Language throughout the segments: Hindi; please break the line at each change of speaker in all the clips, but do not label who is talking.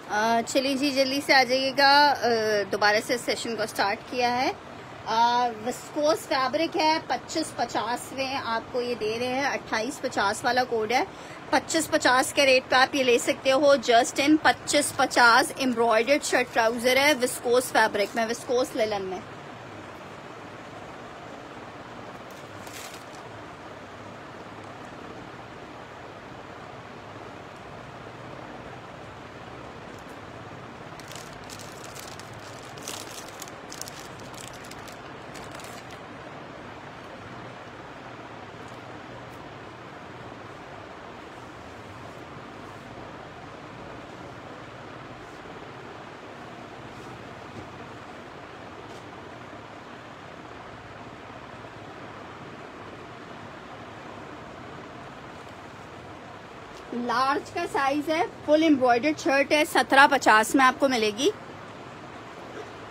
चलिए जी, जल्दी से आ जाइएगा। दोबारा से सेशन को स्टार्ट किया है। विस्कोस फैब्रिक है, 2550 में आपको ये दे रहे हैं। 2850 वाला कोड है। 2550 के रेट पे आप ये ले सकते हो। Just in 2550 embroidered shirt trouser है विस्कोस फैब्रिक में, विस्कोस लिनन में। लार्ज का साइज है, फुल एम्ब्रॉयडर्ड शर्ट है, 1750 में आपको मिलेगी।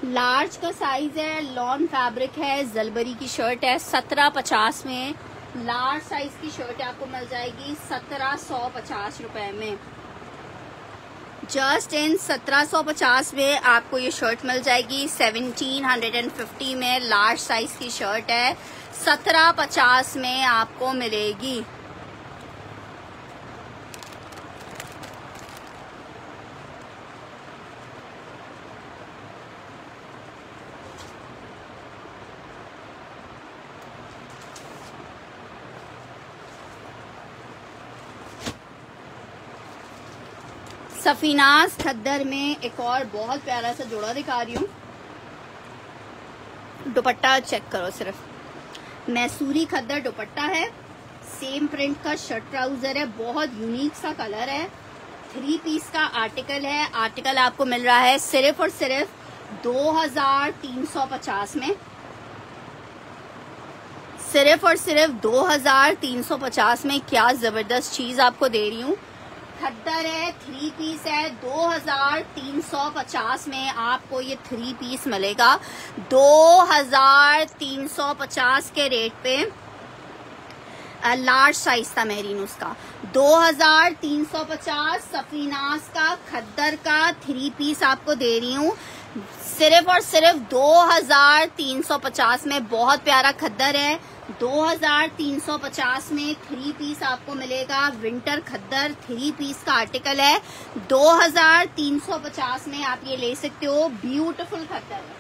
लार्ज का साइज है, लॉन फैब्रिक है, जलबरी की शर्ट है, 1750 में लार्ज साइज की शर्ट आपको मिल जाएगी 1750 रुपए में। जस्ट इन 1750 में आपको ये शर्ट मिल जाएगी। 1750 में लार्ज साइज की शर्ट है, 1750 में आपको मिलेगी। सफीनाज खद्दर में एक और बहुत प्यारा सा जोड़ा दिखा रही हूँ। दुपट्टा चेक करो, सिर्फ मैसूरी खद्दर दुपट्टा है, सेम प्रिंट का शर्ट ट्राउजर है, बहुत यूनिक सा कलर है। 3 पीस का आर्टिकल है। आर्टिकल आपको मिल रहा है सिर्फ और सिर्फ 2350 में। सिर्फ और सिर्फ 2350 में। क्या जबरदस्त चीज आपको दे रही हूँ। खद्दर है, 3 पीस है, 2350 में आपको ये 3 पीस मिलेगा। 2350 के रेट पे। लार्ज साइज था मेरीन उसका। 2350 सफीनास का खद्दर का 3 पीस आपको दे रही हूँ सिर्फ और सिर्फ 2350 में। बहुत प्यारा खद्दर है। 2350 में 3 पीस आपको मिलेगा। विंटर खद्दर 3 पीस का आर्टिकल है। 2350 में आप ये ले सकते हो। ब्यूटीफुल खद्दर है।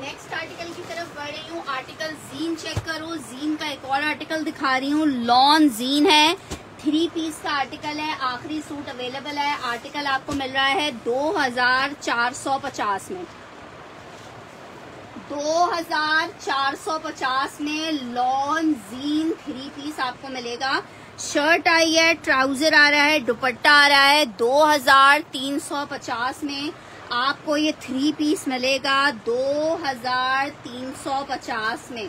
नेक्स्ट आर्टिकल की तरफ बढ़ रही हूँ। आर्टिकल जीन चेक करो। जीन का एक और आर्टिकल दिखा रही हूँ। लॉन जीन है, 3 पीस का आर्टिकल है। आखिरी सूट अवेलेबल है। आर्टिकल आपको मिल रहा है 2450 में। 2450 में लॉन जीन 3 पीस आपको मिलेगा। शर्ट आई है, ट्राउजर आ रहा है, दुपट्टा आ रहा है। 2350 में आपको ये 3 पीस मिलेगा। 2350 में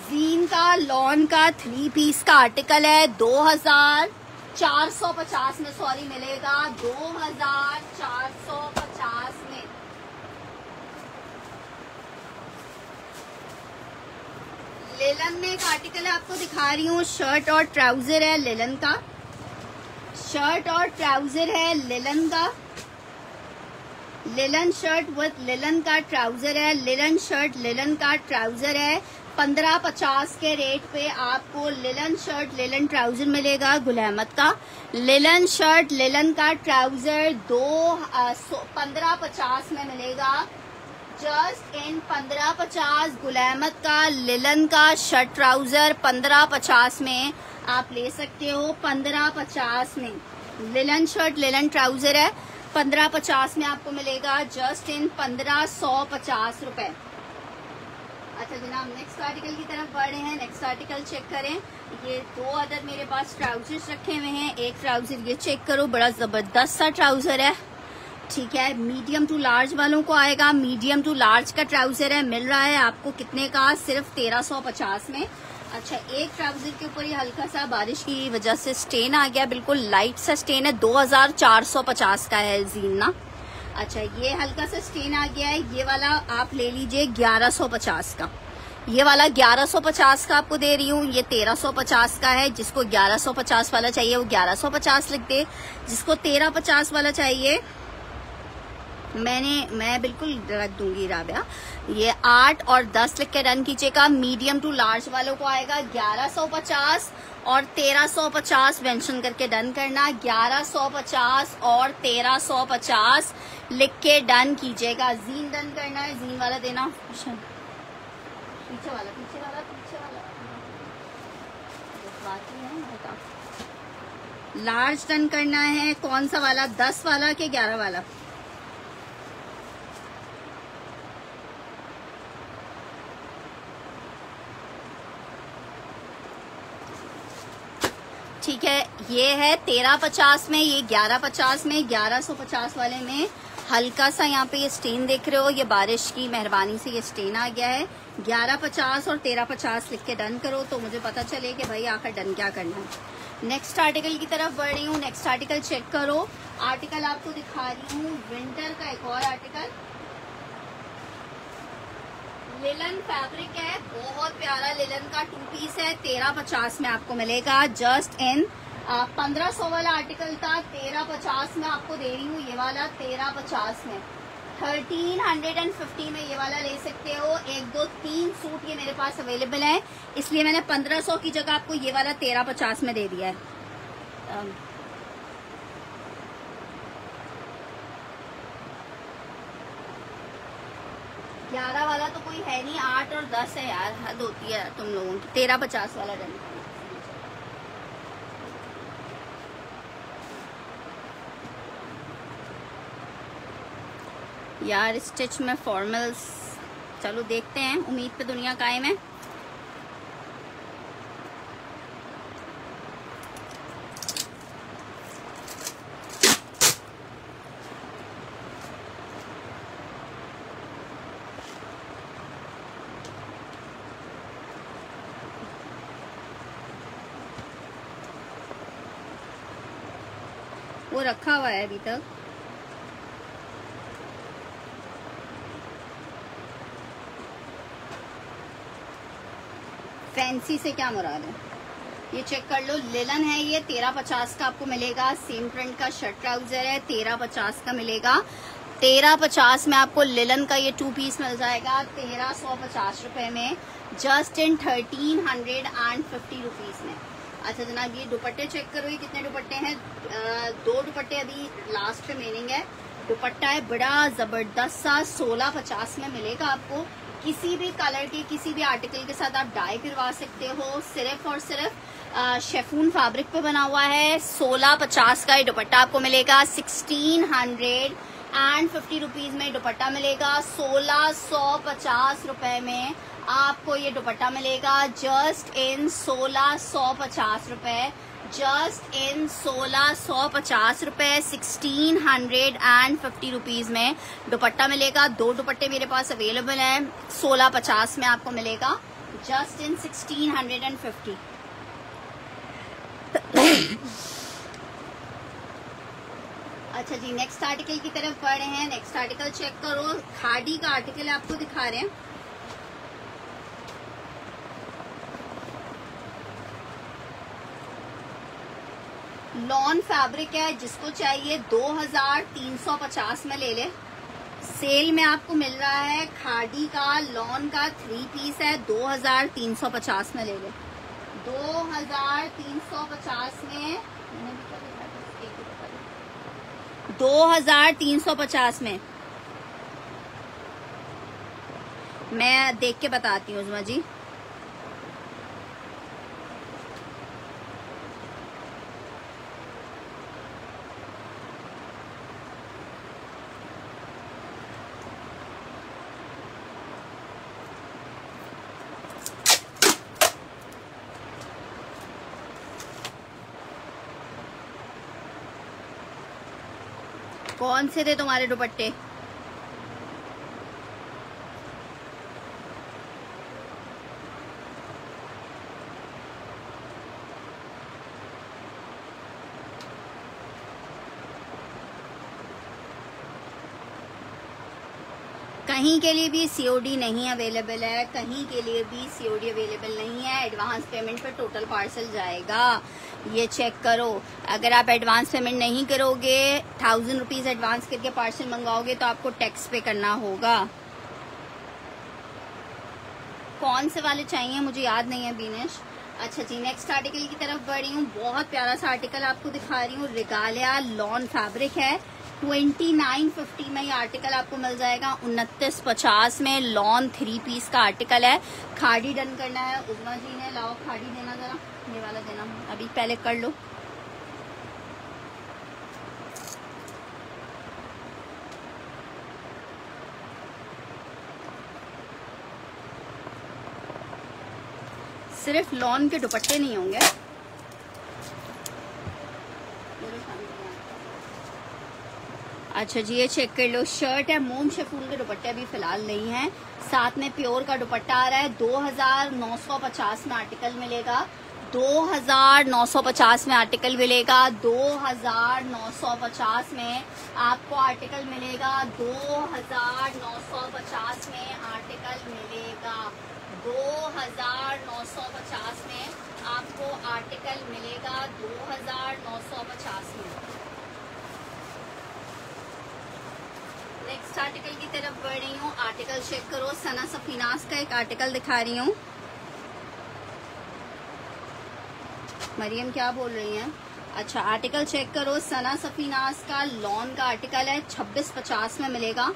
जीन का लॉन का 3 पीस का आर्टिकल है। 2450 में सॉरी मिलेगा। 2450 में। लेलन में एक आर्टिकल आपको दिखा रही हूँ। शर्ट और ट्राउजर है लेलन का। शर्ट और ट्राउजर है लेलन का। लेलन शर्ट विद लेलन का ट्राउजर है। लेलन शर्ट लेलन का ट्राउजर है। 1550 के रेट पे आपको लेलन शर्ट लेलन ट्राउजर मिलेगा। गुल अहमद का लेलन शर्ट लेलन का ट्राउजर 1550 में मिलेगा। जस्ट इन 1550 गुल अहमद का लेलन का शर्ट ट्राउजर 1550 में आप ले सकते हो। 1550 में लेलन शर्ट लेलन ट्राउजर है। 1550 में आपको मिलेगा। जस्ट इन 1550 रुपए। अच्छा जनाब, नेक्स्ट आर्टिकल की तरफ बढ़ रहे हैं। नेक्स्ट आर्टिकल चेक करें। ये 2 अदर मेरे पास ट्राउजर्स रखे हुए हैं। एक ट्राउजर ये चेक करो, बड़ा जबरदस्त सा ट्राउजर है। ठीक है, मीडियम टू लार्ज वालों को आएगा। मीडियम टू लार्ज का ट्राउजर है। मिल रहा है आपको कितने का? सिर्फ 1350 में। अच्छा, एक ट्राउजर के ऊपर ये हल्का सा बारिश की वजह से स्टेन आ गया, बिल्कुल लाइट सा स्टेन है। 2450 का है जीन ना। अच्छा, ये हल्का सा स्टेन आ गया है। ये वाला आप ले लीजिए 1150 का। ये वाला 1150 का आपको दे रही हूँ, ये 1350 का है। जिसको 1150 वाला चाहिए वो 1150 लिख दे, जिसको 1350 वाला चाहिए मैं बिल्कुल रख दूंगी राबिया। ये 8 और 10 लिख के डन कीजिएगा। मीडियम टू लार्ज वालों को आएगा 1150 और 1350 मेंशन करके डन करना। 1150 और 1350 लिख के डन कीजिएगा। जीन डन करना है, जीन वाला देना। पीछे वाला लार्ज डन करना है। कौन सा वाला, 10 वाला के 11 वाला? ठीक है, ये है 1350 में, ये 1150 में। 1150 वाले में हल्का सा यहाँ पे ये स्टेन देख रहे हो, ये बारिश की मेहरबानी से ये स्टेन आ गया है। 1150 और 1350 लिख के डन करो तो मुझे पता चले कि भाई आखिर डन क्या करना है। नेक्स्ट आर्टिकल की तरफ बढ़ रही हूँ। नेक्स्ट आर्टिकल चेक करो। आर्टिकल आपको दिखा रही हूँ विंटर का एक और आर्टिकल। लिलन फैब्रिक है, बहुत प्यारा लिलन का 2 पीस है। 1350 में आपको मिलेगा। जस्ट इन 1500 वाला आर्टिकल था, 1350 में आपको दे रही हूँ। ये वाला 1350 में, 1350 में ये वाला ले सकते हो। 1 2 3 सूट ये मेरे पास अवेलेबल है, इसलिए मैंने 1500 की जगह आपको ये वाला 1350 में दे दिया है। 11 वाला तो कोई है नहीं, 8 और 10 है यार, हद होती है तुम लोगों की। 1350 वाला डन। यार स्टिच में फॉर्मल्स, चलो देखते हैं, उम्मीद पे दुनिया कायम है। वो रखा हुआ है अभी तक। फैंसी से क्या मुराद है, ये चेक कर लो। लिलन है ये, 1350 का आपको मिलेगा। सेम प्रिंट का शर्ट ट्राउजर है, 1350 का मिलेगा। 1350 में आपको लिलन का ये 2 पीस मिल जाएगा 1350 रुपए में। जस्ट इन 1350 रुपीज में। अच्छा जनाब, ये दुपट्टे चेक करो, ये कितने दुपट्टे हैं। 2 दुपट्टे अभी लास्ट रिमेनिंग है। दुपट्टा है बड़ा जबरदस्त सा, 1650 में मिलेगा आपको। किसी भी कलर के किसी भी आर्टिकल के साथ आप डाई करवा सकते हो। सिर्फ और सिर्फ शेफून फैब्रिक पे बना हुआ है। 1650 का ये दुपट्टा आपको मिलेगा। 1650 रुपीज में दुपट्टा मिलेगा। 1650 रुपए में आपको ये दुपट्टा मिलेगा। जस्ट इन 1650 रुपए। जस्ट इन 1650 रुपए, 1650 रुपीज में दुपट्टा मिलेगा। 2 दुपट्टे मेरे पास अवेलेबल हैं। 1650 में आपको मिलेगा। जस्ट इन 1650। अच्छा जी, नेक्स्ट आर्टिकल की तरफ बढ़ रहे हैं। नेक्स्ट आर्टिकल चेक करो। खादी का आर्टिकल आपको दिखा रहे हैं। लॉन फैब्रिक है, जिसको चाहिए 2350 में ले ले। सेल में आपको मिल रहा है खादी का लॉन का 3 पीस है, 2350 में ले ले। 2350 में, 2350 में मैं देख के बताती हूँ उजमा जी। कौन से थे तुम्हारे दुपट्टे? कहीं के लिए भी सीओडी नहीं अवेलेबल है, कहीं के लिए भी सीओडी अवेलेबल नहीं है। एडवांस पेमेंट पर टोटल पार्सल जाएगा, ये चेक करो। अगर आप एडवांस पेमेंट नहीं करोगे, 1000 रुपीज एडवांस करके पार्सल मंगवाओगे तो आपको टैक्स पे करना होगा। कौन से वाले चाहिए मुझे याद नहीं है बीनेश। अच्छा जी, नेक्स्ट आर्टिकल की तरफ बढ़ रही हूँ। बहुत प्यारा सा आर्टिकल आपको दिखा रही हूँ। रिगालिया लॉन फैब्रिक है, 2950 में ये आर्टिकल आपको मिल जाएगा। 2950 में लॉन 3 पीस का आर्टिकल है। खाड़ी डन करना है। उमा जी ने लाओ खाड़ी देना, जरा ये वाला देना, अभी पहले कर लो। सिर्फ लॉन के दुपट्टे नहीं होंगे। अच्छा जी, ये चेक कर लो। शर्ट है, मोम शिफॉन के दुपट्टे अभी फिलहाल नहीं है। साथ में प्योर का दुपट्टा आ रहा है। 2950 में आर्टिकल मिलेगा। 2950 में आर्टिकल मिलेगा। 2950 में आपको आर्टिकल मिलेगा। 2950 में आर्टिकल मिलेगा। 2950 में आपको आर्टिकल मिलेगा। 2950 में। नेक्स्ट आर्टिकल की तरफ बढ़ रही हूँ। आर्टिकल चेक करो। सना सफीनास का एक आर्टिकल दिखा रही हूँ। मरियम क्या बोल रही हैं? अच्छा, आर्टिकल चेक करो। सना सफीनास का लॉन का आर्टिकल है, 2650 में मिलेगा।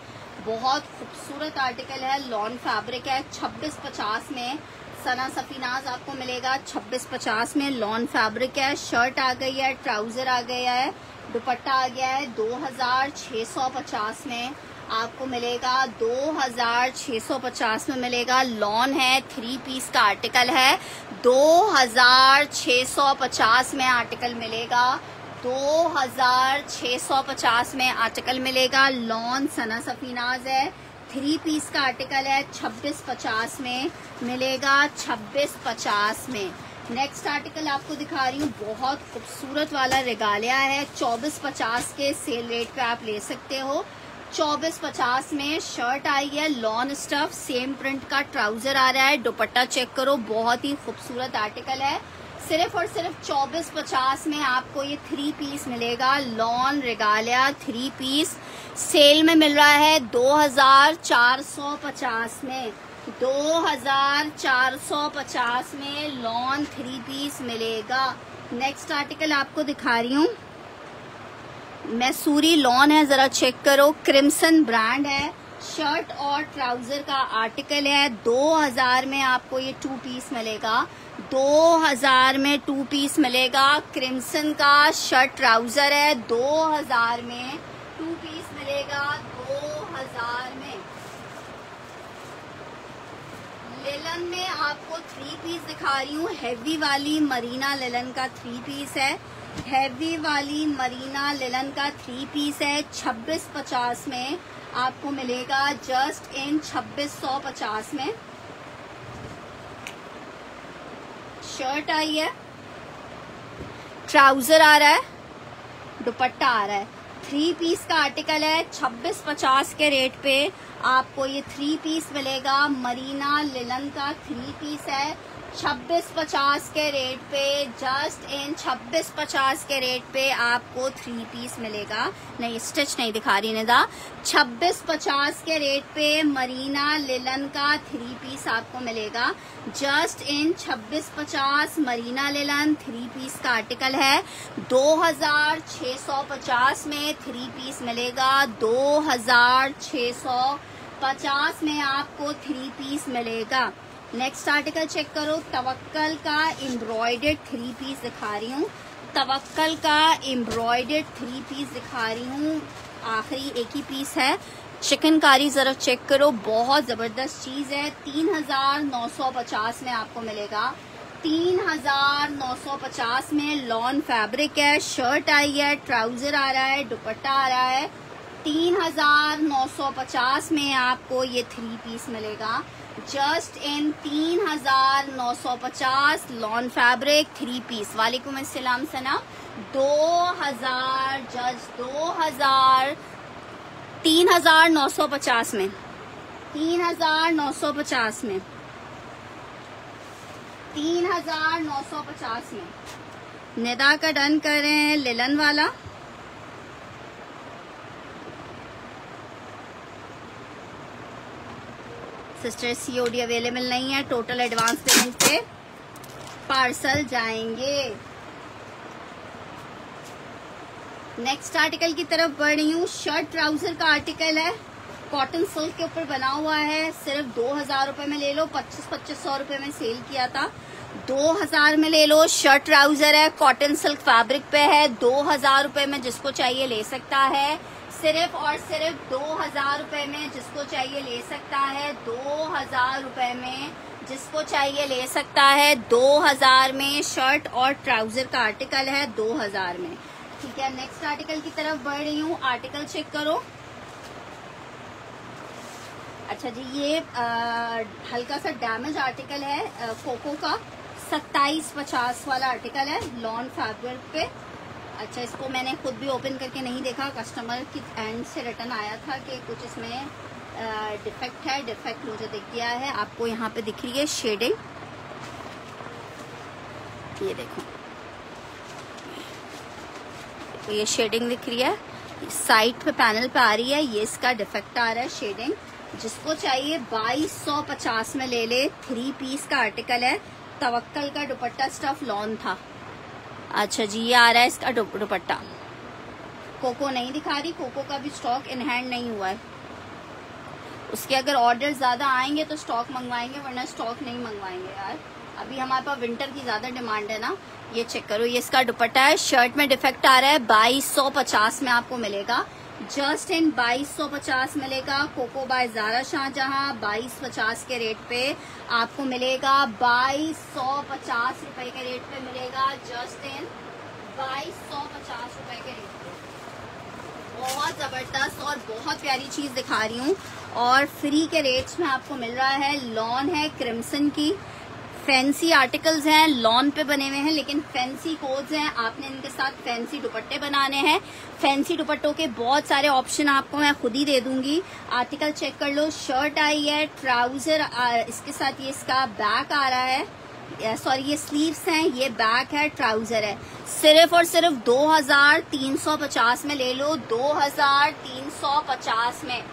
बहुत खूबसूरत आर्टिकल है, लॉन फैब्रिक है। 2650 में सना सफीनाज आपको मिलेगा। 2650 में लॉन फैब्रिक है। शर्ट आ गई है, ट्राउजर आ गया है, दुपट्टा आ गया है। 2650 में आपको मिलेगा। 2650 में मिलेगा। लॉन है, 3 पीस का आर्टिकल है। 2650 में आर्टिकल मिलेगा। 2650 में आर्टिकल मिलेगा। लॉन सना सफीनाज है, 3 पीस का आर्टिकल है। 2650 में मिलेगा। 2650 में। नेक्स्ट आर्टिकल आपको दिखा रही हूँ। बहुत खूबसूरत वाला रिगालिया है। 2450 के सेल रेट पे आप ले सकते हो। 2450 में शर्ट आई है, लॉन स्टफ, सेम प्रिंट का ट्राउजर आ रहा है। दुपट्टा चेक करो, बहुत ही खूबसूरत आर्टिकल है। सिर्फ और सिर्फ 2450 में आपको ये 3 पीस मिलेगा। लॉन रिगालिया 3 पीस सेल में मिल रहा है 2450 में। 2450 में लॉन 3 पीस मिलेगा। नेक्स्ट आर्टिकल आपको दिखा रही हूँ। मैसूरी लॉन है, जरा चेक करो। क्रिम्सन ब्रांड है। शर्ट और ट्राउजर का आर्टिकल है। 2000 में आपको ये 2 पीस मिलेगा। 2000 में 2 पीस मिलेगा। क्रिम्सन का शर्ट ट्राउजर है। 2000 में 2 पीस मिलेगा। 2000 में। लिलन में आपको 3 पीस दिखा रही हूँ। हैवी वाली मरीना लिलन का 3 पीस है। हैवी वाली मरीना लिलन का 3 पीस है। 2650 में आपको मिलेगा। जस्ट इन 2650 में। शर्ट आई है, ट्राउजर आ रहा है, दुपट्टा आ रहा है। 3 पीस का आर्टिकल है। 2650 के रेट पे आपको ये 3 पीस मिलेगा। मरीना लिलन का 3 पीस है। 2650 के रेट पे, जस्ट इन 2650 के रेट पे आपको 3 पीस मिलेगा। नहीं, स्टिच नहीं दिखा रही निदा। 2650 के रेट पे मरीना लिलन का 3 पीस आपको मिलेगा। Just in 2650 marina linen 3 piece का आर्टिकल है। 2650 में 3 पीस मिलेगा। 2650 में आपको 3 पीस मिलेगा। नेक्स्ट आर्टिकल चेक करो। तवक्कल का एम्ब्रॉयडर्ड 3 पीस दिखा रही हूँ। तवक्कल का एम्ब्रॉयडर्ड 3 पीस दिखा रही हूँ। आखिरी एक ही पीस है। चिकनकारी जरा चेक करो, बहुत जबरदस्त चीज है। 3950 में आपको मिलेगा। 3950 में लॉन फैब्रिक है। शर्ट आई है, ट्राउजर आ रहा है, दुपट्टा आ रहा है। 3950 में आपको ये 3 पीस मिलेगा। Just in 3950 lawn fabric 3 piece. वालेकुम अस्सलाम सना। 2000 जज 2000 3950 में 3,950 में, 3,950 में। निदा का डन कर रहे हैं, लिलन वाला। सिस्टर सीओडी अवेलेबल नहीं है, टोटल एडवांस पेमेंट पे पार्सल जाएंगे। नेक्स्ट आर्टिकल की तरफ बढ़ रही हूँ। शर्ट ट्राउजर का आर्टिकल है, कॉटन सिल्क के ऊपर बना हुआ है। सिर्फ 2,000 रुपए में ले लो, 2500 रुपए में सेल किया था, 2,000 में ले लो। शर्ट ट्राउजर है, कॉटन सिल्क फैब्रिक पे है, 2,000 रुपए में जिसको चाहिए ले सकता है। सिर्फ और सिर्फ 2,000 रुपए में जिसको चाहिए ले सकता है, 2,000 रुपए में जिसको चाहिए ले सकता है, 2,000 में शर्ट और ट्राउजर का आर्टिकल है, 2,000 में। ठीक है, नेक्स्ट आर्टिकल की तरफ बढ़ रही हूँ। आर्टिकल चेक करो। अच्छा जी, ये हल्का सा डैमेज आर्टिकल है, कोको का 2750 वाला आर्टिकल है, लॉन फैब्रिक पे। अच्छा, इसको मैंने खुद भी ओपन करके नहीं देखा, कस्टमर की एंड से रिटर्न आया था कि कुछ इसमें डिफेक्ट है। डिफेक्ट मुझे दिख गया है, आपको यहाँ पे दिख रही है शेडिंग, ये देखो, तो ये शेडिंग दिख रही है, साइड पे पैनल पे आ रही है, ये इसका डिफेक्ट आ रहा है शेडिंग। जिसको चाहिए 2250 में ले ले। 3 पीस का आर्टिकल है, तवक्कल का दुपट्टा स्टफ लॉन था। अच्छा जी, ये आ रहा है इसका दुपट्टा। कोको नहीं दिखा रही, कोको का भी स्टॉक इन हैंड नहीं हुआ है। उसके अगर ऑर्डर ज्यादा आएंगे तो स्टॉक मंगवाएंगे, वरना स्टॉक नहीं मंगवाएंगे यार। अभी हमारे पास विंटर की ज्यादा डिमांड है ना। ये चेक करो, ये इसका दुपट्टा है, शर्ट में डिफेक्ट आ रहा है, 2250 में आपको मिलेगा। जस्ट इन 2250 मिलेगा। कोको बाय ज़ारा शाहजहां 2250 के रेट पे आपको मिलेगा, 2250 रुपए के रेट पे मिलेगा। जस्ट इन 2250 रुपए के रेट पे बहुत जबरदस्त और बहुत प्यारी चीज दिखा रही हूँ, और फ्री के रेट्स में आपको मिल रहा है। लॉन है क्रिम्सन की, फैंसी आर्टिकल्स हैं, लॉन पे बने हुए हैं, लेकिन फैंसी कोड्स हैं। आपने इनके साथ फैंसी दुपट्टे बनाने हैं। फैंसी दुपट्टों के बहुत सारे ऑप्शन आपको मैं खुद ही दे दूंगी। आर्टिकल चेक कर लो। शर्ट आई है, ट्राउजर इसके साथ, ये इसका बैक आ रहा है, सॉरी ये स्लीव्स हैं, ये बैक है, ट्राउजर है। सिर्फ और सिर्फ 2350 में ले लो, 2350 में।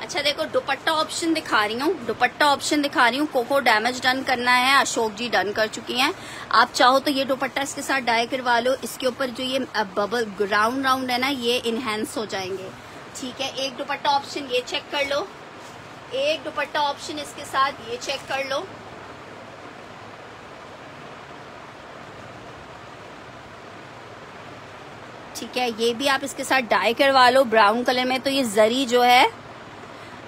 अच्छा देखो, दुपट्टा ऑप्शन दिखा रही हूँ, दुपट्टा ऑप्शन दिखा रही हूँ। कोको डैमेज डन करना है, अशोक जी डन कर चुकी हैं। आप चाहो तो ये दुपट्टा इसके साथ डाई करवा लो। इसके ऊपर जो ये बबल राउंड राउंड है ना, ये इनहेंस हो जाएंगे। ठीक है, एक दुपट्टा ऑप्शन ये चेक कर लो, एक दुपट्टा ऑप्शन इसके साथ ये चेक कर लो। ठीक है, ये भी आप इसके साथ डाई करवा लो ब्राउन कलर में। तो ये जरी जो है,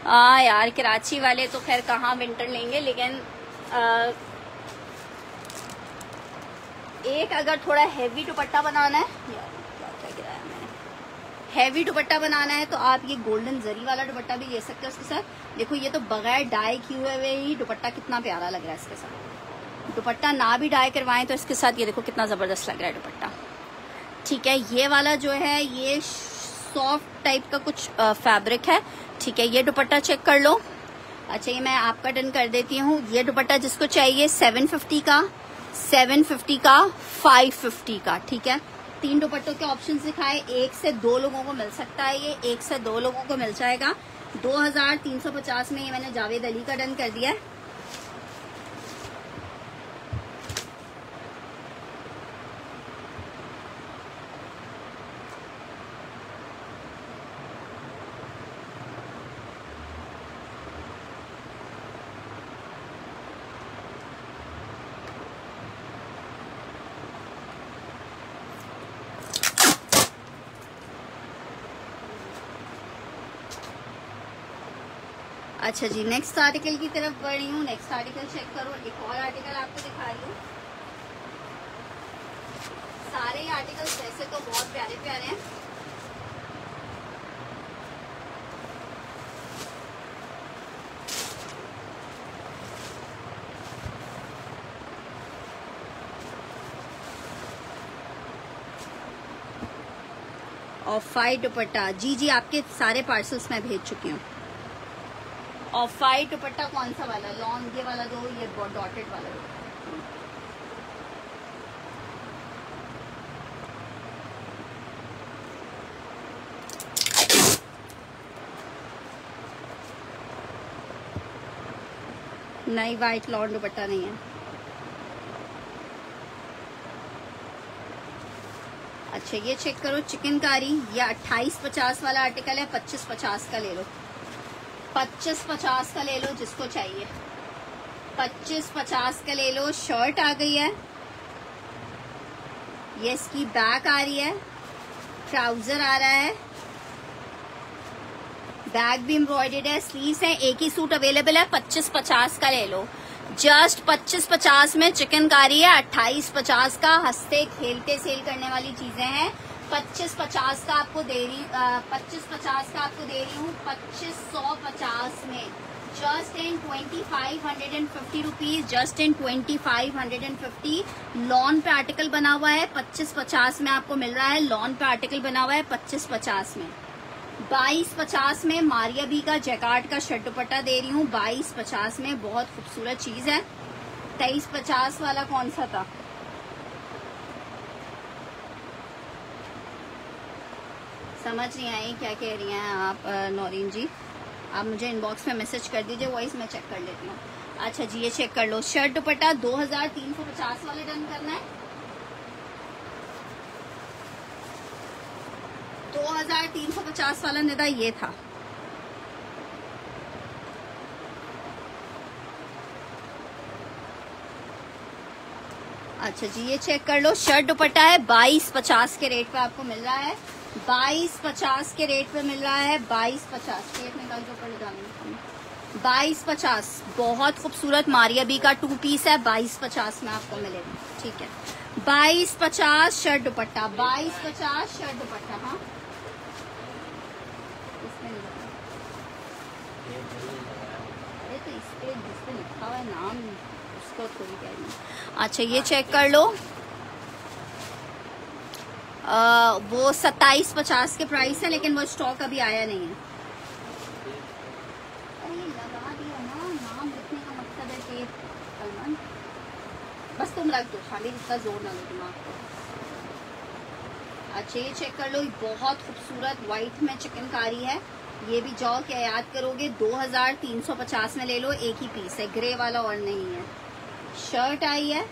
यार कराची वाले तो खैर कहाँ विंटर लेंगे, लेकिन एक अगर थोड़ा हैवी दुपट्टा बनाना है, यार क्या गिराया मैंने, हैवी दुपट्टा बनाना है तो आप ये गोल्डन जरी वाला दुपट्टा भी ले सकते हो इसके साथ। देखो, ये तो बगैर डाई किए हुए ही दुपट्टा कितना प्यारा लग रहा है इसके साथ। दुपट्टा ना भी डाई करवाएं तो इसके साथ ये देखो कितना जबरदस्त लग रहा है दुपट्टा। ठीक है, ये वाला जो है ये सॉफ्ट टाइप का कुछ फैब्रिक है। ठीक है, ये दुपट्टा चेक कर लो। अच्छा, ये मैं आपका डन कर देती हूँ। ये दुपट्टा जिसको चाहिए 750 का, 750 का, 550 का। ठीक है, 3 दुपट्टों के ऑप्शंस दिखाए, 1 से 2 लोगों को मिल सकता है। ये 1 से 2 लोगों को मिल जाएगा। 2350 में ये मैंने जावेद अली का डन कर दिया है। अच्छा जी, नेक्स्ट आर्टिकल की तरफ बढ़ रही हूँ। नेक्स्ट आर्टिकल चेक करो, एक और आर्टिकल आपको दिखा रही हूँ। सारे आर्टिकल्स वैसे तो बहुत प्यारे प्यारे हैं। ऑफ वाइट दुपट्टा, जी जी आपके सारे पार्सल्स मैं भेज चुकी हूँ। ऑफ वाइट दुपट्टा कौन सा वाला, लॉन्ग ये वाला दो, ये डॉटेड वाला दो। नहीं वाइट लॉन्ग दुपट्टा नहीं है। अच्छा ये चेक करो चिकनकारी, ये 2850 वाला आर्टिकल है, 2550 का ले लो, 2550 का ले लो जिसको चाहिए, 2550 का ले लो। शर्ट आ गई है, ये इसकी बैक आ रही है, ट्राउजर आ रहा है, बैक भी एम्ब्रॉयडर्ड है, स्लीव्स है, एक ही सूट अवेलेबल है, 2550 का ले लो। जस्ट 2550 में चिकनकारी है, 2850 का हंसते खेलते सेल करने वाली चीजें हैं। 2550 का आपको दे रही 2550 का आपको दे रही हूँ 2550 में, just in 2550 rupees, just in 2550। Lawn पे आर्टिकल बना हुआ है, 2550 में आपको मिल रहा है। लॉन पे आर्टिकल बना हुआ है 2550 में। 2250 में मारिया बी का जैकार्ड का शर्ट दुपट्टा दे रही हूँ, 2250 में, बहुत खूबसूरत चीज है। 2350 वाला कौन सा था, समझ नहीं आई क्या कह रही हैं आप नौरीन जी, आप मुझे इनबॉक्स में मैसेज कर दीजिए, वॉइस में चेक कर लेती हूँ। अच्छा जी ये चेक कर लो, शर्ट दुपट्टा 2350 वाले डन करना है। 2350 वाला निदा ये था। अच्छा जी ये चेक कर लो, शर्ट दुपट्टा है 2250 के रेट पे आपको मिल रहा है, 2250 के रेट पे मिल रहा है, 2250 रेट निकाल के ऊपर डालूंगी, 2250। बहुत खूबसूरत मारिया बी का 2 पीस है, 2250 में आपको मिलेगा, ठीक है। 2250 शर्ट दुपट्टा, 2250 शर्ट दुपट्टा। हाँ तो इस पे जिस पे लिखा हुआ है नाम उसको थोड़ी कह रही हूँ। अच्छा ये चेक कर लो, वो 2750 के प्राइस है, लेकिन वो स्टॉक अभी आया नहीं है। अरे लगा दिया ना, नाम लिखने का मकसद है कि सलमान, बस तुम रख दो, खाली इसका जोर ना दो दिमाग को। अच्छा ये चेक कर लो, बहुत खूबसूरत व्हाइट में चिकनकारी है, ये भी जाओ क्या याद करोगे, 2350 में ले लो, एक ही पीस है, ग्रे वाला और नहीं है। शर्ट आई है,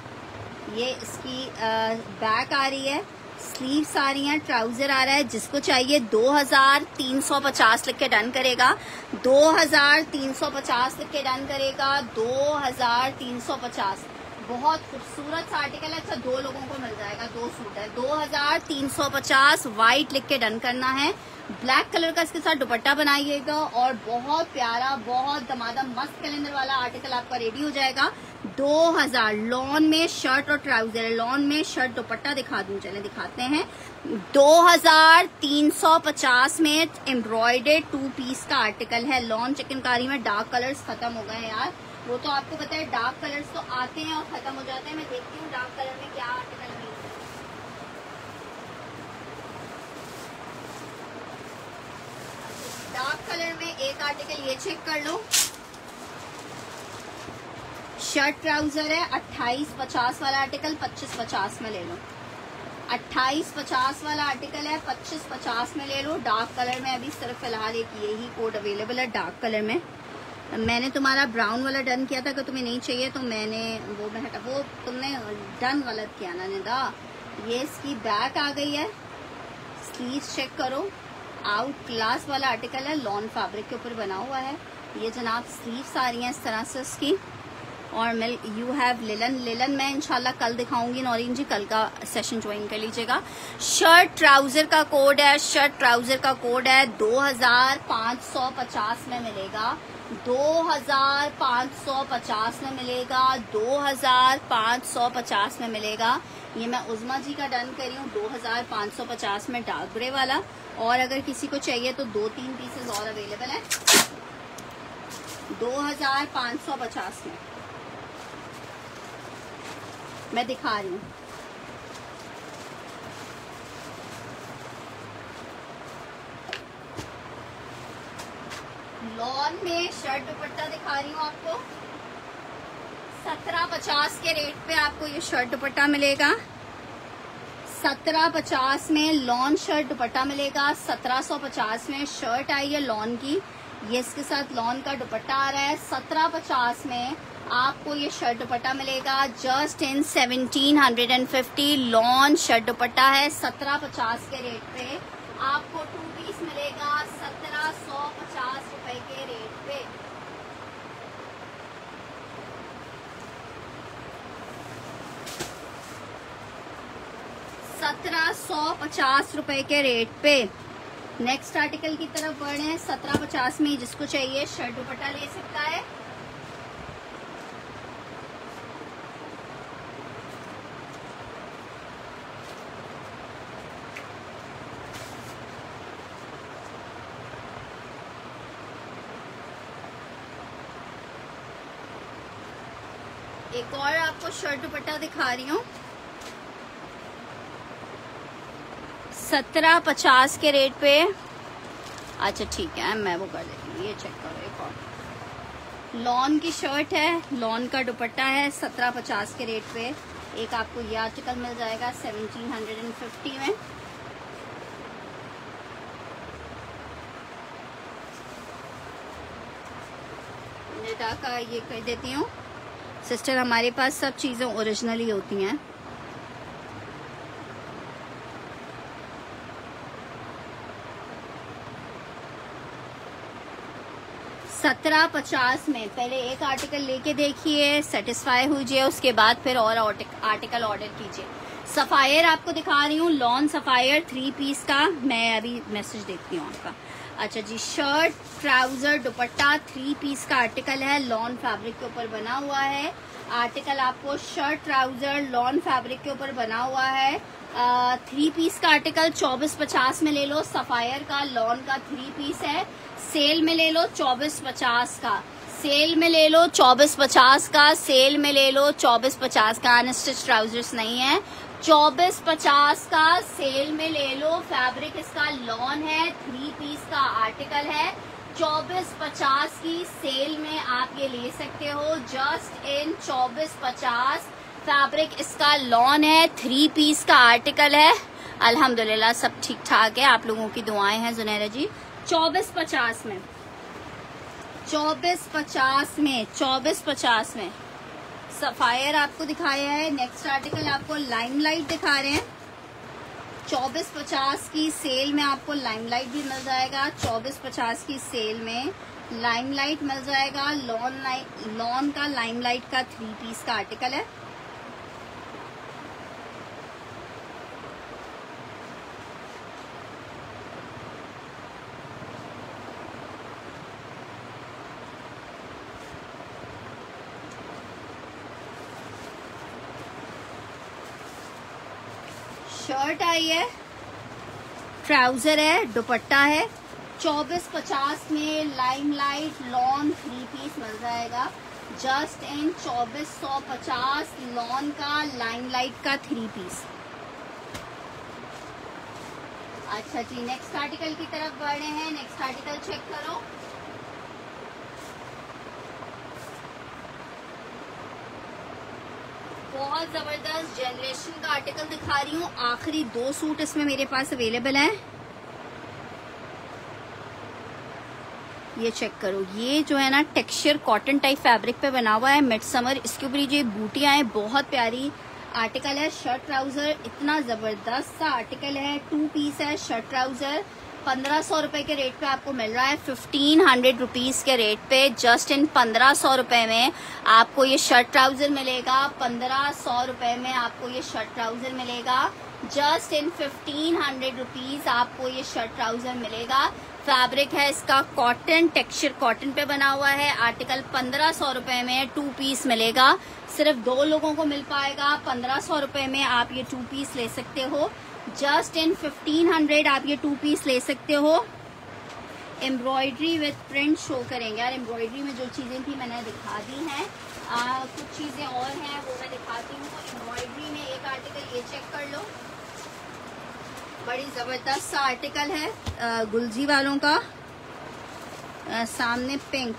ये इसकी बैक आ रही है, स्लीव्स आ रही हैं, ट्राउजर आ रहा है, जिसको चाहिए 2350 लिख के डन करेगा, 2350 लिख के डन करेगा, 2350। बहुत खूबसूरत सा आर्टिकल है। अच्छा 2 लोगों को मिल जाएगा, 2 सूट है, 2350 व्हाइट लिख के डन करना है। ब्लैक कलर का इसके साथ दुपट्टा बनाइएगा और बहुत प्यारा, बहुत दमादम मस्त कैलेंडर वाला आर्टिकल आपका रेडी हो जाएगा। 2000 लॉन में शर्ट और ट्राउजर है, लॉन में शर्ट दुपट्टा दिखा दूं, चले दिखाते हैं। 2350 में एम्ब्रॉयडर्ड 2 पीस का आर्टिकल है, लॉन चिकनकारी में। डार्क कलर्स खत्म हो गए यार, वो तो आपको पता है, डार्क कलर्स तो आते हैं और खत्म हो जाते हैं। मैं देखती हूँ डार्क कलर में क्या आर्टिकल है। डार्क कलर में एक आर्टिकल ये चेक कर लो, शर्ट ट्राउजर है, 2850 वाला आर्टिकल 2550 में ले लो। 2850 वाला आर्टिकल है, 2550 में ले लो। डार्क कलर में अभी सिर्फ फिलहाल एक यही कोड अवेलेबल है डार्क कलर में। मैंने तुम्हारा ब्राउन वाला डन किया था कि तुम्हें नहीं चाहिए, तो मैंने वो तुमने डन गलत किया ना निदा। ये इसकी बैक आ गई है, स्लीव्स चेक करो, आउट क्लास वाला आर्टिकल है, लॉन फैब्रिक के ऊपर बना हुआ है। ये जनाब स्लीव्स आ रही हैं इस तरह से इसकी, और यू हैव लिलन मैं इंशाल्लाह कल दिखाऊंगी नौरीन जी, कल का सेशन ज्वाइन कर लीजिएगा। शर्ट ट्राउजर का कोड है, शर्ट ट्राउजर का कोड है 2550 में मिलेगा, 2550 में मिलेगा, 2550 में मिलेगा। ये मैं उज़मा जी का डन कर रही हूँ 2550 में डार्क ग्रे वाला, और अगर किसी को चाहिए तो 2-3 पीसेस और अवेलेबल है 2550 में मैं दिखा रही हूँ। लॉन में शर्ट दुपट्टा दिखा रही हूँ आपको। 1750 के रेट पे आपको ये शर्ट दुपट्टा मिलेगा। 1750 में लॉन शर्ट दुपट्टा मिलेगा। 1750 में शर्ट आई है लॉन की, ये इसके साथ लॉन का दुपट्टा आ रहा है। 1750 में आपको ये शर्ट दुपट्टा मिलेगा जस्ट इन 1750। लॉन शर्ट दुपट्टा है 1750 के रेट पे आपको 2 पीस मिलेगा 1750 रुपए के रेट पे। ₹1750 के रेट पे। नेक्स्ट आर्टिकल की तरफ बढ़े हैं। 1750 में जिसको चाहिए शर्ट दुपट्टा ले सकता है। एक और आपको शर्ट दुपट्टा दिखा रही हूँ 1750 के रेट पे। अच्छा ठीक है, मैं वो कर देती हूँ। ये चेक करो, एक और लॉन की शर्ट है, लॉन का दुपट्टा है 1750 के रेट पे। एक आपको ये आर्टिकल मिल जाएगा 1750 में। नेटा का ये कह देती हूँ सिस्टर, हमारे पास सब चीजें ओरिजिनल ही होती हैं। $1750 में पहले एक आर्टिकल लेके देखिए, सेटिस्फाई हुईए, उसके बाद फिर और आर्टिकल ऑर्डर कीजिए। सफायर आपको दिखा रही हूँ, लॉन सफायर 3 पीस का। मैं अभी मैसेज देखती हूँ आपका। अच्छा जी, शर्ट ट्राउजर दुपट्टा 3 पीस का आर्टिकल है, लॉन फैब्रिक के ऊपर बना हुआ है। आर्टिकल आपको शर्ट ट्राउजर लॉन फैब्रिक के ऊपर बना हुआ है। 3 पीस का आर्टिकल 2450 में ले लो। सफायर का लॉन का 3 पीस है, सेल में ले लो 2450 का, सेल में ले लो 2450 का, सेल में ले लो 2450 का। अनस्टिच ट्राउजर्स नहीं है, 2450 का सेल में ले लो। फैब्रिक इसका लॉन है, 3 पीस का आर्टिकल है। 2450 की सेल में आप ये ले सकते हो जस्ट इन 2450। फैब्रिक इसका लॉन है, 3 पीस का आर्टिकल है। अल्हम्दुलिल्लाह सब ठीक ठाक है, आप लोगों की दुआएं हैं जुनैरा जी। 2450 में, 2450 में, 2450 में सफायर आपको दिखाया है। नेक्स्ट आर्टिकल आपको लाइमलाइट दिखा रहे हैं। 2450 की सेल में आपको लाइमलाइट भी मिल जाएगा। 2450 की सेल में लाइमलाइट मिल जाएगा। लॉन का लाइमलाइट का 3 पीस का आर्टिकल है। शर्ट आई है, ट्राउजर है, दुपट्टा है। 2450 में लाइमलाइट लॉन 3 पीस मिल जाएगा जस्ट इन 2450। लॉन का लाइमलाइट का 3 पीस। अच्छा जी, नेक्स्ट आर्टिकल की तरफ बढ़ रहे हैं। नेक्स्ट आर्टिकल चेक करो। बहुत जबरदस्त जनरेशन का आर्टिकल दिखा रही हूँ। आखिरी 2 सूट इसमें मेरे पास अवेलेबल हैं। ये चेक करो, ये जो है ना टेक्सचर कॉटन टाइप फैब्रिक पे बना हुआ है। मिड समर इसके ऊपर ये बूटियां हैं, बहुत प्यारी आर्टिकल है। शर्ट ट्राउजर इतना जबरदस्त सा आर्टिकल है, 2 पीस है। शर्ट ट्राउजर 1500 रुपए के रेट पे आपको मिल रहा है। 1500 रुपीज के रेट पे जस्ट इन 1500 रुपए में आपको ये शर्ट ट्राउजर मिलेगा। 1500 रुपए में आपको ये शर्ट ट्राउजर मिलेगा। जस्ट इन 1500 रुपीज आपको ये शर्ट ट्राउजर मिलेगा। फैब्रिक है इसका कॉटन, टेक्सचर कॉटन पे बना हुआ है। आर्टिकल 1500 रुपए में 2 पीस मिलेगा। सिर्फ 2 लोगों को मिल पाएगा। 1500 रुपए में आप ये 2 पीस ले सकते हो। जस्ट इन 1500 आप ये 2 पीस ले सकते हो। एम्ब्रॉयडरी विद प्रिंट शो करेंगे यार। एम्ब्रॉयडरी में जो चीजें थी मैंने दिखा दी हैं। कुछ चीजें और हैं वो मैं दिखाती हूँ। एम्ब्रॉयडरी में एक आर्टिकल ये चेक कर लो, बड़ी जबरदस्त सा आर्टिकल है गुलजी वालों का। सामने पिंक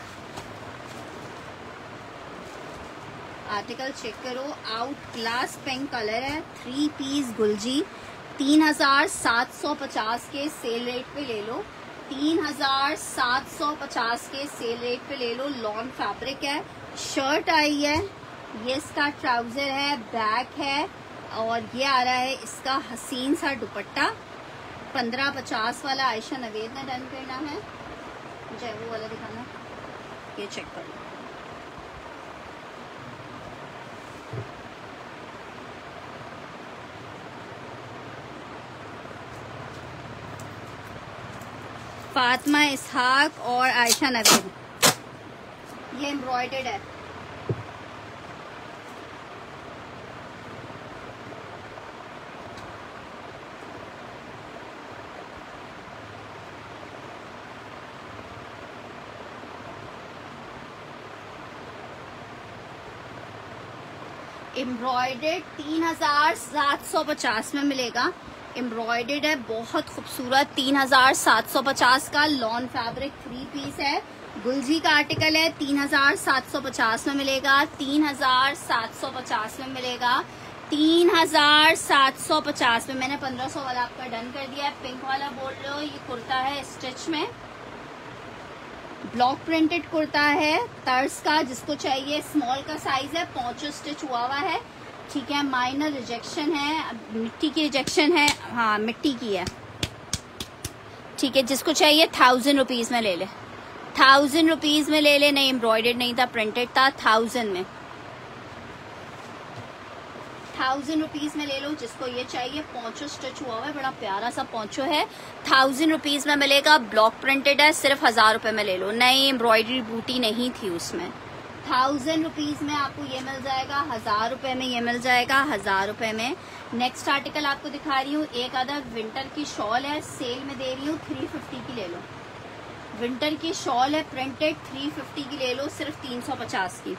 आर्टिकल चेक करो, आउट क्लास पिंक कलर है, 3 पीस गुलजी 3750 के सेल रेट पे ले लो, 3750 के सेल रेट पे ले लो। लॉन फैब्रिक है, शर्ट आई है, ये इसका ट्राउजर है, बैक है और ये आ रहा है इसका हसीन सा दुपट्टा। 1550 वाला आयशा नवेद ने डन करना है, मुझे वो वाला दिखाना, ये चेक कर लो। फातिमा इसहाक और आयशा नवीद, ये एम्ब्रॉयडर्ड है। एम्ब्रॉयडर्ड 3750 में मिलेगा। एम्ब्रॉयडर्ड है, बहुत खूबसूरत, 3750 का। लॉन फैब्रिक 3 पीस है, गुलजी का आर्टिकल है, 3750 में मिलेगा, 3750 में मिलेगा, 3750 में। मैंने 1500 वाला आपका डन कर दिया है। पिंक वाला बोल रहे हो, ये कुर्ता है स्टिच में, ब्लॉक प्रिंटेड कुर्ता है तर्ज का, जिसको चाहिए स्मॉल का साइज है, पोंचो स्टिच हुआ है, ठीक है। माइनर रिजेक्शन है, मिट्टी की रिजेक्शन है, हाँ मिट्टी की है, ठीक है। जिसको चाहिए 1000 रुपीज में ले ले, 1000 रुपीज में ले ले। नहीं एम्ब्रॉयडर्ड नहीं था, प्रिंटेड था, 1000 में, 1000 रुपीज में ले लो जिसको ये चाहिए। पोंचो स्टिच हुआ है, बड़ा प्यारा सा पोंचो है, 1000 रुपीज में मिलेगा। ब्लॉक प्रिंटेड है, सिर्फ 1000 रुपए में ले लो। नई एम्ब्रॉयडरी बूटी नहीं थी उसमें। 1000 रुपीज में आपको ये मिल जाएगा, 1000 रुपए में ये मिल जाएगा, 1000 रुपए में। नेक्स्ट आर्टिकल आपको दिखा रही हूँ, एक आधा विंटर की शॉल है, सेल में दे रही हूँ, 350 की ले लो। विंटर की शॉल है प्रिंटेड, 350 की ले लो, सिर्फ 350 की,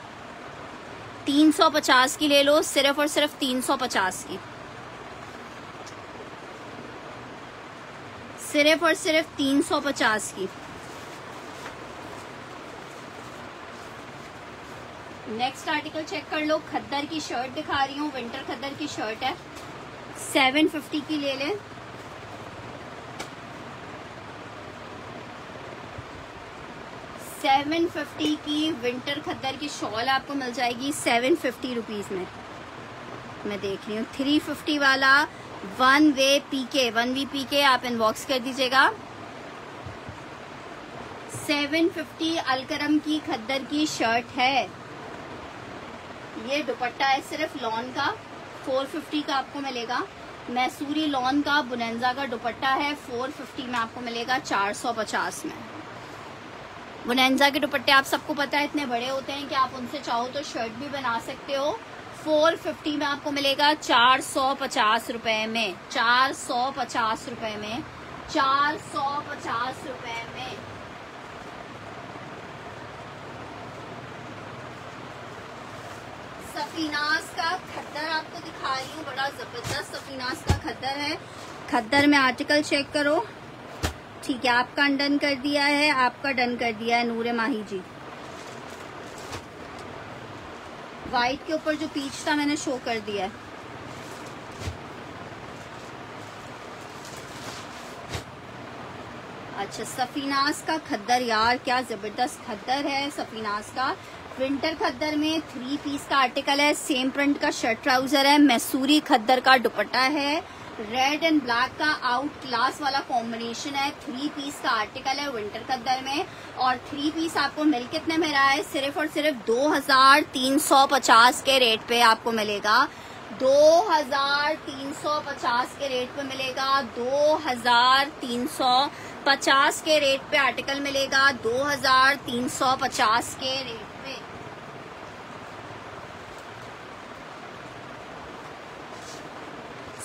350 की ले लो, सिर्फ और सिर्फ 350 की, सिर्फ और सिर्फ 350 की। नेक्स्ट आर्टिकल चेक कर लो, खद्दर की शर्ट दिखा रही हूँ, विंटर खद्दर की शर्ट है, 750 की ले लें। $750 की विंटर खद्दर की शॉल आपको मिल जाएगी 750 रुपीज में। मैं देख रही हूँ 350 वाला 1 वे पीके आप इनबॉक्स कर दीजिएगा। 750 अलकरम की खद्दर की शर्ट है, ये दुपट्टा है सिर्फ लॉन का, 450 का आपको मिलेगा। मैसूरी लॉन का बुनेंजा का दुपट्टा है, 450 में आपको मिलेगा, 450 में। बुनेंजा के दुपट्टे आप सबको पता है इतने बड़े होते हैं कि आप उनसे चाहो तो शर्ट भी बना सकते हो। 450 में आपको मिलेगा, 450 रुपए में, 450 रुपए में, 450 रुपए में। सफीनाज का खद्दर आपको दिखा रही हूँ, बड़ा जबरदस्त सफीनाज का खद्दर है। खद्दर में आर्टिकल चेक करो, ठीक है। आपका डन कर दिया है, आपका डन कर दिया है नूरे माही जी। व्हाइट के ऊपर जो पीच था मैंने शो कर दिया है। अच्छा, सफीनाज का खद्दर, यार क्या जबरदस्त खद्दर है सफीनाज का। विंटर खद्दर में 3 पीस का आर्टिकल है, सेम प्रिंट का शर्ट ट्राउजर है, मैसूरी खद्दर का दुपट्टा है, रेड एंड ब्लैक का आउट क्लास वाला कॉम्बिनेशन है। 3 पीस का आर्टिकल है विंटर खद्दर में, और 3 पीस आपको मिल कितने में रहा है, सिर्फ और सिर्फ 2350 के रेट पे आपको मिलेगा। 2350 के रेट पे मिलेगा, 2350 के रेट पे आर्टिकल मिलेगा, 2350 के रेट पे।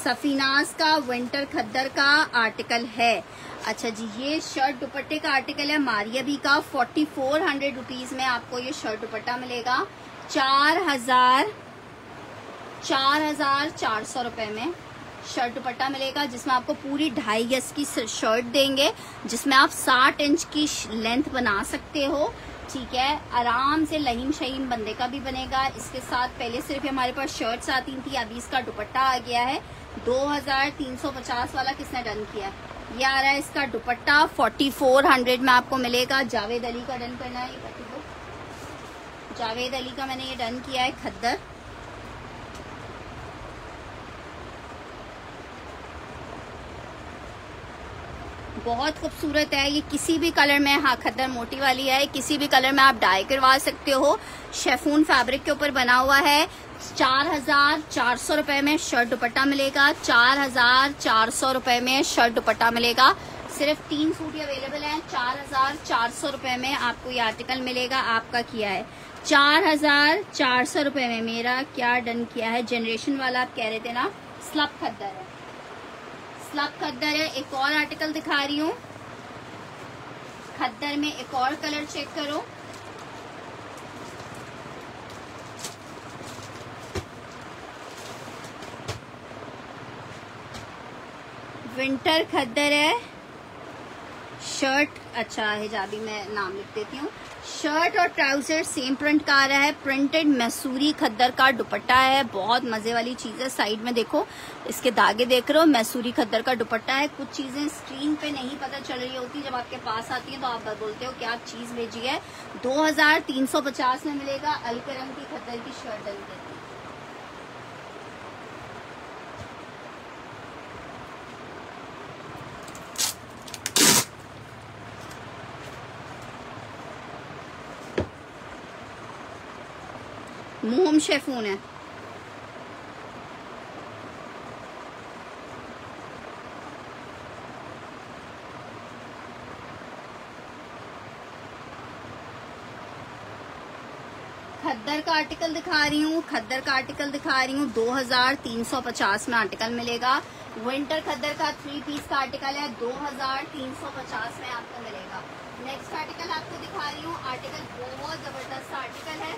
सफीनाज का विंटर खद्दर का आर्टिकल है। अच्छा जी, ये शर्ट दुपट्टे का आर्टिकल है मारिया भी का, 4400 रुपीज में आपको ये शर्ट दुपट्टा मिलेगा, 4400 रुपए में। शर्ट दुपट्टा मिलेगा, जिसमें आपको पूरी 2.5 गज की शर्ट देंगे, जिसमें आप 60 इंच की लेंथ बना सकते हो। ठीक है, आराम से लहीम शहीम बंदे का भी बनेगा। इसके साथ पहले सिर्फ हमारे पास शर्ट्स आती थी, अभी इसका दुपट्टा आ गया है। 2350 वाला किसने डन किया? ये आ रहा है इसका दुपट्टा 4400 में आपको मिलेगा। जावेद अली का डन करना है, ये जावेद अली का मैंने ये डन किया है खद्दर। बहुत खूबसूरत है ये, किसी भी कलर में, हाँ खद्दर मोटी वाली है, किसी भी कलर में आप डाई करवा सकते हो। शेफून फैब्रिक के ऊपर बना हुआ है। 4400 रुपए में शर्ट दुपट्टा मिलेगा। 4400 रुपए में शर्ट दुपट्टा मिलेगा। सिर्फ 3 सूट ही अवेलेबल हैं। 4400 रुपए में आपको ये आर्टिकल मिलेगा। आपका किया है 4400 रुपए में। मेरा क्या डन किया है? जनरेशन वाला आप कह रहे थे ना, स्लब खद्दर है, स्लब खद्दर है। एक और आर्टिकल दिखा रही हूँ खद्दर में, एक और कलर चेक करो। विंटर खद्दर है। शर्ट, अच्छा हिजाबी में नाम लिख देती हूँ। शर्ट और ट्राउजर सेम प्रिंट का आ रहा है। प्रिंटेड मैसूरी खद्दर का दुपट्टा है। बहुत मजे वाली चीज है। साइड में देखो, इसके धागे देख रहे हो, मैसूरी खद्दर का दुपट्टा है। कुछ चीजें स्क्रीन पे नहीं पता चल रही होती, जब आपके पास आती है तो आप बोलते हो क्या चीज भेजी है। 2350 में मिलेगा। अलकरम की खद्दर की शर्ट डल देती है। मोहम शेफून है। खद्दर का आर्टिकल दिखा रही हूँ, खद्दर का आर्टिकल दिखा रही हूँ। 2350 में आर्टिकल मिलेगा। विंटर खद्दर का 3 पीस का आर्टिकल है। 2350 में आपको मिलेगा। नेक्स्ट आर्टिकल आपको दिखा रही हूँ। आर्टिकल बहुत जबरदस्त आर्टिकल है।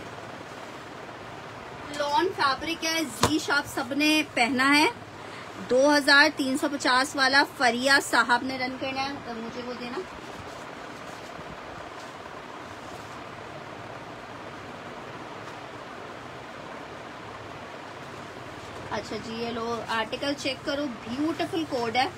लॉन फैब्रिक है। जीश आप सबने पहना है। 2350 वाला फरिया साहब ने रन करना है, तो मुझे वो देना। अच्छा जी, ये लो आर्टिकल चेक करो। ब्यूटीफुल कोड है।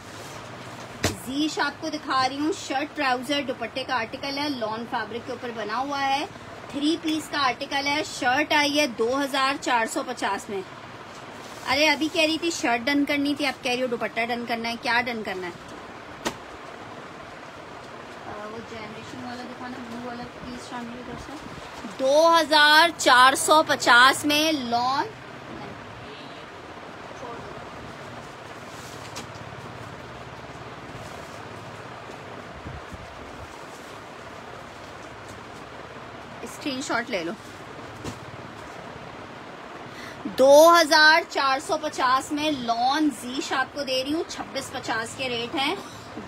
जीश आपको दिखा रही हूँ। शर्ट ट्राउजर दुपट्टे का आर्टिकल है। लॉन फैब्रिक के ऊपर बना हुआ है। 3 पीस का आर्टिकल है। शर्ट आई है 2450 में। अरे अभी कह रही थी शर्ट डन करनी थी, अब कह रही हो दुपट्टा डन करना है। क्या डन करना है? वो जनरेशन वाला दिखाना, ब्लू वाला प्लीज शामिल कर सकते। 2450 में लॉन, स्क्रीनशॉट ले लो। 2450 में लॉन जीश आपको दे रही हूँ। 2650 के रेट हैं।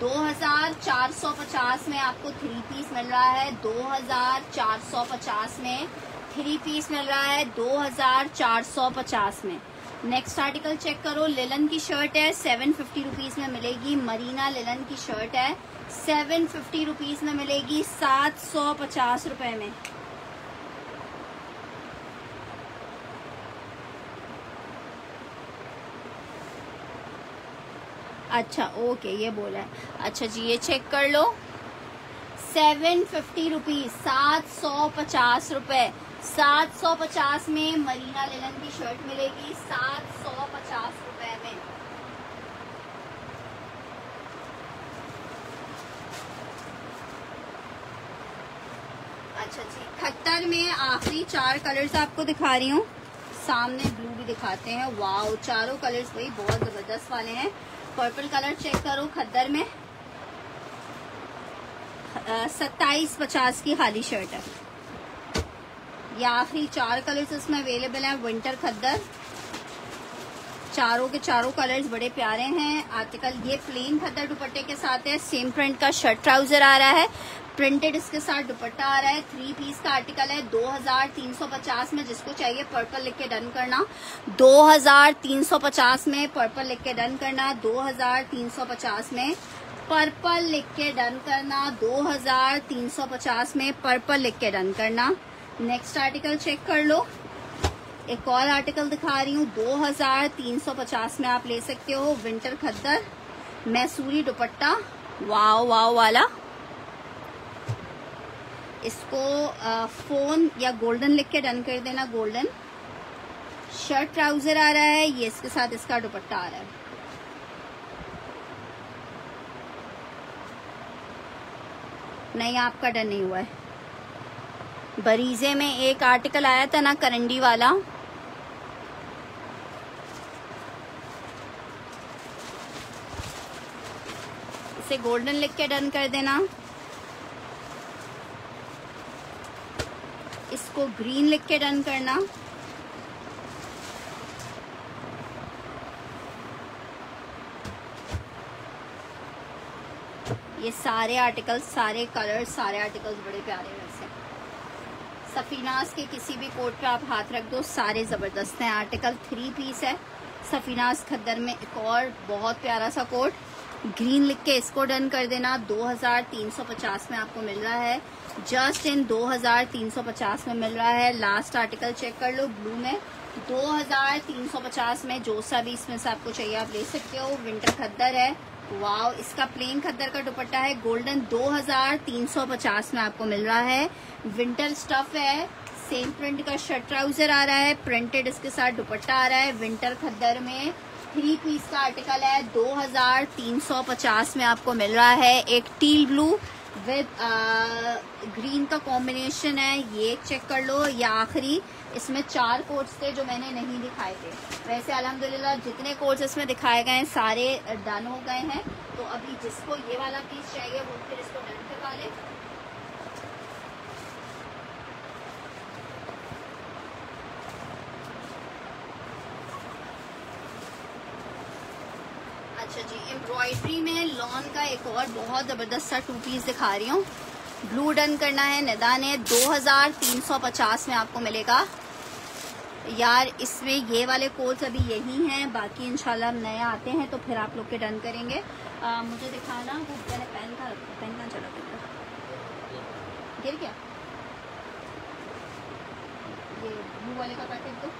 2450 में आपको 3 पीस मिल रहा है। 2450 में 3 पीस मिल रहा है। 2450 में। नेक्स्ट आर्टिकल चेक करो। लिलन की शर्ट है। 750 रुपीज में मिलेगी। मरीना लिलन की शर्ट है। 750 रुपीज में मिलेगी। 750 रुपए में। अच्छा ओके, ये बोला है। अच्छा जी, ये चेक कर लो। 750 रुपीज, 750 रुपए। 750 में मरीना लिलन की शर्ट मिलेगी। 750 रुपए में। अच्छा जी, खट्टर में आखिरी 4 कलर्स आपको दिखा रही हूँ। सामने ब्लू भी दिखाते हैं। वाओ, चारों कलर्स वही बहुत जबरदस्त वाले हैं। पर्पल कलर चेक करो। खद्दर में 2750 की खाली शर्ट है। ये आखिरी 4 कलर्स इसमें अवेलेबल हैं। विंटर खद्दर चारों के चारों कलर्स बड़े प्यारे हैं। आर्टिकल ये प्लेन खद्दर दुपट्टे के साथ है। सेम प्रिंट का शर्ट ट्राउजर आ रहा है, प्रिंटेड इसके साथ दुपट्टा आ रहा है। 3 पीस का आर्टिकल है 2350 में। जिसको चाहिए पर्पल लिख के डन करना। 2350 में पर्पल लिख के डन करना। 2350 में पर्पल लिख के डन करना। 2350 में पर्पल लिख के डन करना। नेक्स्ट आर्टिकल चेक कर लो। एक और आर्टिकल दिखा रही हूँ 2350 में आप ले सकते हो। विंटर खद्दर मैसूरी दुपट्टा, वाव वाव वाला। इसको फोन या गोल्डन लिख के डन कर देना। गोल्डन शर्ट ट्राउजर आ रहा है, ये इसके साथ इसका दुपट्टा आ रहा है। नहीं, आपका डन नहीं हुआ है। बरीजे में एक आर्टिकल आया था ना करंडी वाला, इसे गोल्डन लिख के डन कर देना। इसको ग्रीन लिख के डन करना। ये सारे आर्टिकल्स, सारे कलर्स, सारे आर्टिकल्स बड़े प्यारे वैसे। सफीनाज के किसी भी कोट पे आप हाथ रख दो, सारे जबरदस्त हैं। आर्टिकल 3 पीस है सफीनाज खद्दर में। एक और बहुत प्यारा सा कोट, ग्रीन लिख के इसको डन कर देना। 2350 में आपको मिल रहा है। जस्ट इन 2350 में मिल रहा है। लास्ट आर्टिकल चेक कर लो, ब्लू में 2350 में। जो सा भी इसमें से आपको चाहिए आप ले सकते हो। विंटर खद्दर है, वाव। इसका प्लेन खद्दर का दुपट्टा है गोल्डन। 2350 में आपको मिल रहा है। विंटर स्टफ है, सेम प्रिंट का शर्ट ट्राउजर आ रहा है, प्रिंटेड इसके साथ दुपट्टा आ रहा है। विंटर खद्दर में 3 पीस का आर्टिकल है। 2350 में आपको मिल रहा है। एक टील ब्लू विद ग्रीन का कॉम्बिनेशन है, ये चेक कर लो। या आखिरी इसमें 4 कोट्स थे जो मैंने नहीं दिखाए थे। वैसे अल्हम्दुलिल्लाह जितने कोट्स इसमें दिखाए गए हैं सारे डन हो गए हैं। तो अभी जिसको ये वाला पीस चाहिए वो फिर इसको डन करवा ले। अच्छा जी, एम्ब्रॉयडरी में लॉन का एक और बहुत जबरदस्त सा 2 पीस दिखा रही हूँ। ब्लू डन करना है निदा ने। 2350 में आपको मिलेगा। यार इसमें ये वाले कोड्स अभी यही हैं, बाकी इंशाल्लाह नए आते हैं तो फिर आप लोग के डन करेंगे। मुझे दिखाना वो मैंने पेन का चला गिर गया। ये ब्लू वाले का पैकेट दो।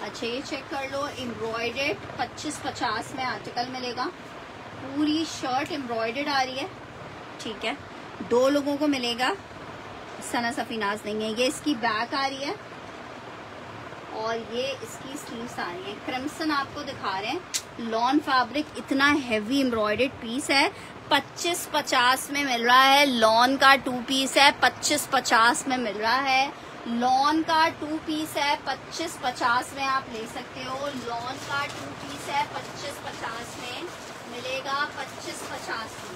अच्छा ये चेक कर लो, एम्ब्रॉयडेड 2550 में आर्टिकल मिलेगा। पूरी शर्ट एम्ब्रॉयडेड आ रही है, ठीक है। 2 लोगों को मिलेगा। सना सफीनाज नहीं है। ये इसकी बैक आ रही है और ये इसकी स्लीव्स आ रही है। क्रिम्सन आपको दिखा रहे हैं। लॉन फैब्रिक, इतना हैवी एम्ब्रॉयडेड पीस है। 2550 में मिल रहा है। लॉन का 2 पीस है, 2550 में मिल रहा है। लॉन का 2 पीस है, 2550 में आप ले सकते हो। लॉन का 2 पीस है, 2550 में मिलेगा। 2550 में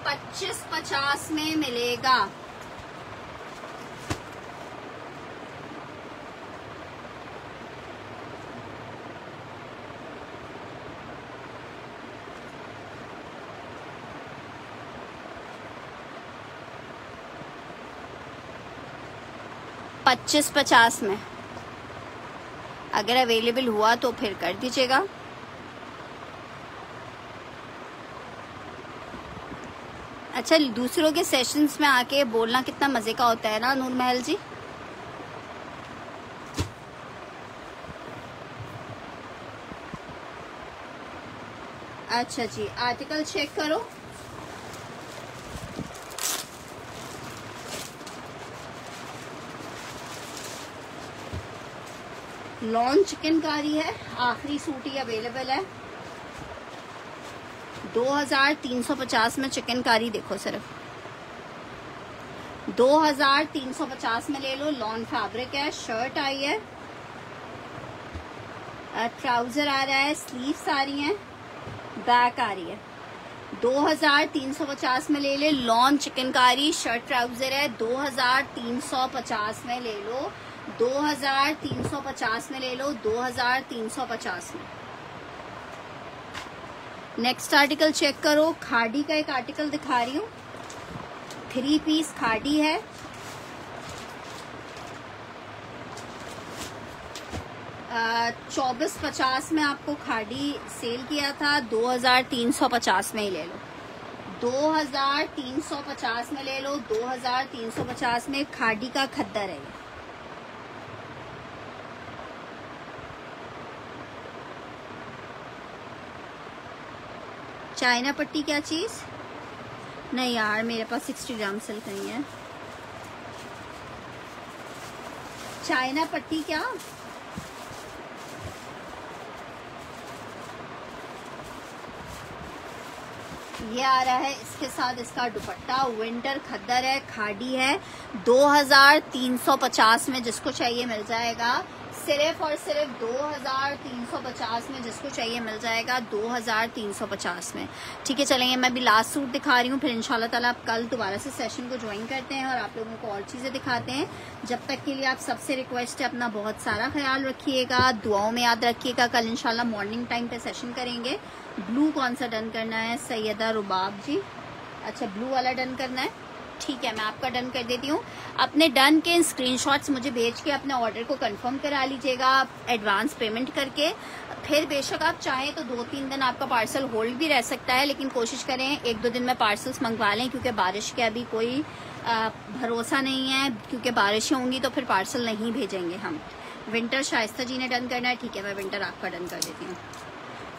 2550 में मिलेगा। पच्चीस 50 में अगर अवेलेबल हुआ तो फिर कर दीजिएगा। अच्छा, दूसरों के सेशंस में आके बोलना कितना मजे का होता है ना नूर महल जी। अच्छा जी, आर्टिकल चेक करो। लॉन चिकनकारी है, आखिरी सूट ही अवेलेबल है। 2350 में चिकनकारी देखो सिर्फ 2350 में ले लो। लॉन फैब्रिक है, शर्ट आई है। ट्राउजर आ रहा है, स्लीव्स आ रही हैं, बैक आ रही है। 2350 में ले ले। लॉन चिकनकारी शर्ट ट्राउजर है, 2350 में ले लो, 2350 में ले लो, 2350 में। नेक्स्ट आर्टिकल चेक करो। खाड़ी का एक आर्टिकल दिखा रही हूँ, 3 पीस खाड़ी है, आ, 2450 में आपको खाड़ी सेल किया था, 2350 में ही ले लो, 2350 में ले लो, 2350 में। खाड़ी का खद्दर है। चाइना पट्टी क्या चीज? नहीं यार, मेरे पास 60 ग्राम सिल्क नहीं है। चाइना पट्टी क्या? ये आ रहा है, इसके साथ इसका दुपट्टा, विंटर खद्दर है, खाड़ी है, 2350 में जिसको चाहिए मिल जाएगा। सिर्फ और सिर्फ 2350 में जिसको चाहिए मिल जाएगा, 2350 में। ठीक है, चलेंगे, मैं भी लास्ट सूट दिखा रही हूँ, फिर इंशाल्लाह ताला आप कल दोबारा से सेशन को ज्वाइन करते हैं और आप लोगों को और चीज़ें दिखाते हैं। जब तक के लिए आप सबसे रिक्वेस्ट है, अपना बहुत सारा ख्याल रखिएगा, दुआओं में याद रखिएगा। कल इंशाल्लाह मॉर्निंग टाइम पे सेशन करेंगे। ब्लू कौन सा डन करना है? सैयदा रुबाब जी, अच्छा ब्लू वाला डन करना है, ठीक है, मैं आपका डन कर देती हूँ। अपने डन के स्क्रीनशॉट्स मुझे भेज के अपने ऑर्डर को कंफर्म करा लीजिएगा एडवांस पेमेंट करके। फिर बेशक आप चाहें तो 2-3 दिन आपका पार्सल होल्ड भी रह सकता है, लेकिन कोशिश करें 1-2 दिन में पार्सल्स मंगवा लें, क्योंकि बारिश का अभी कोई भरोसा नहीं है, क्योंकि बारिशें होंगी तो फिर पार्सल नहीं भेजेंगे हम। विंटर शाइस्ता जी ने डन करना है, ठीक है, मैं विंटर आपका डन कर देती हूँ।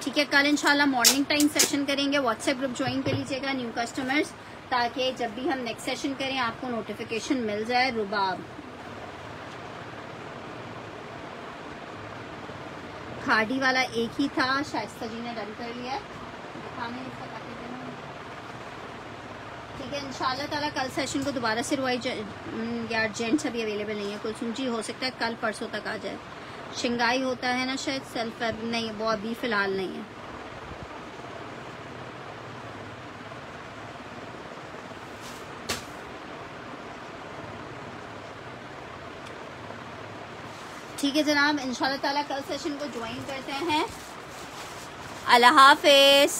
ठीक है, कल इंशाल्लाह मॉर्निंग टाइम सेशन करेंगे। व्हाट्सएप ग्रुप ज्वाइन कर लीजिएगा न्यू कस्टमर्स, ताकि जब भी हम नेक्स्ट सेशन करें आपको नोटिफिकेशन मिल जाए। रुबाब खाड़ी वाला एक ही था, शाइस्ता जी ने डन कर लिया। ठीक है, इंशाल्लाह ताला कल सेशन को दोबारा से रिवाइज, यार जेंट्स अभी अवेलेबल नहीं है, कुलसुम जी हो सकता है कल परसों तक आ जाए। शिंगाई होता है ना शायद, सेल्फ नहीं, वो अभी फिलहाल नहीं है। ठीक है जनाब, इंशाल्लाह ताला कल सेशन को ज्वाइन करते हैं। अल्लाह हाफिज।